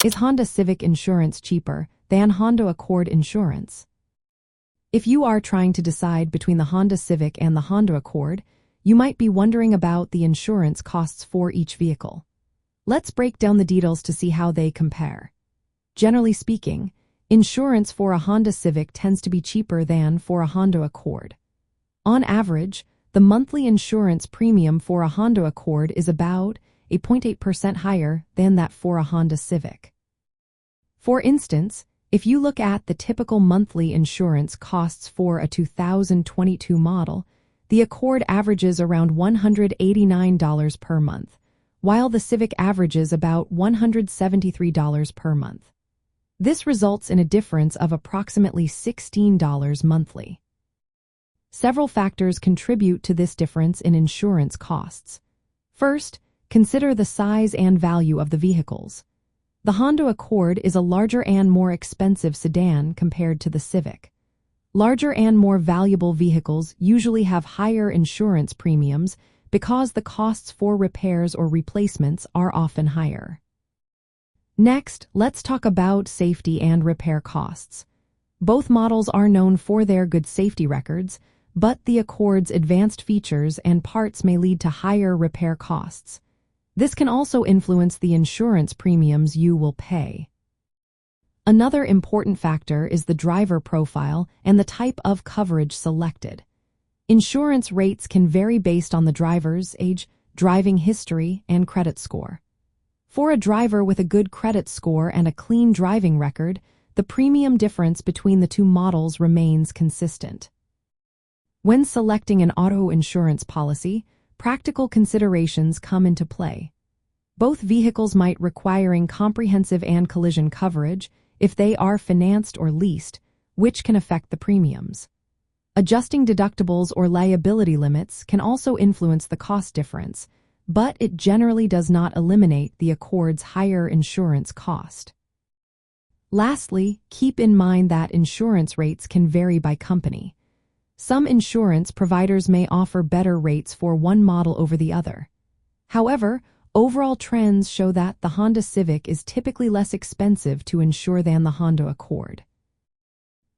Is Honda Civic insurance cheaper than Honda Accord insurance? If you are trying to decide between the Honda Civic and the Honda Accord, you might be wondering about the insurance costs for each vehicle. Let's break down the details to see how they compare. Generally speaking, insurance for a Honda Civic tends to be cheaper than for a Honda Accord. On average, the monthly insurance premium for a Honda Accord is about 0.8% higher than that for a Honda Civic. For instance, if you look at the typical monthly insurance costs for a 2022 model, the Accord averages around $189 per month, while the Civic averages about $173 per month. This results in a difference of approximately $16 monthly. Several factors contribute to this difference in insurance costs. First, consider the size and value of the vehicles. The Honda Accord is a larger and more expensive sedan compared to the Civic. Larger and more valuable vehicles usually have higher insurance premiums because the costs for repairs or replacements are often higher. Next, let's talk about safety and repair costs. Both models are known for their good safety records, but the Accord's advanced features and parts may lead to higher repair costs. This can also influence the insurance premiums you will pay. Another important factor is the driver profile and the type of coverage selected. Insurance rates can vary based on the driver's age, driving history, and credit score. For a driver with a good credit score and a clean driving record, the premium difference between the two models remains consistent. When selecting an auto insurance policy, practical considerations come into play. Both vehicles might require comprehensive and collision coverage if they are financed or leased, which can affect the premiums. Adjusting deductibles or liability limits can also influence the cost difference, but it generally does not eliminate the Accord's higher insurance cost. Lastly, keep in mind that insurance rates can vary by company. Some insurance providers may offer better rates for one model over the other. However, overall trends show that the Honda Civic is typically less expensive to insure than the Honda Accord.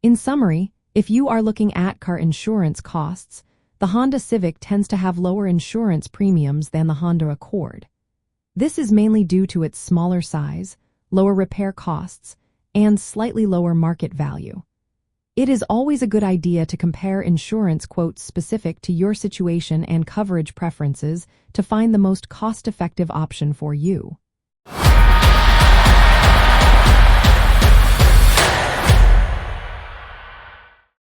In summary, if you are looking at car insurance costs, the Honda Civic tends to have lower insurance premiums than the Honda Accord. This is mainly due to its smaller size, lower repair costs, and slightly lower market value. It is always a good idea to compare insurance quotes specific to your situation and coverage preferences to find the most cost-effective option for you.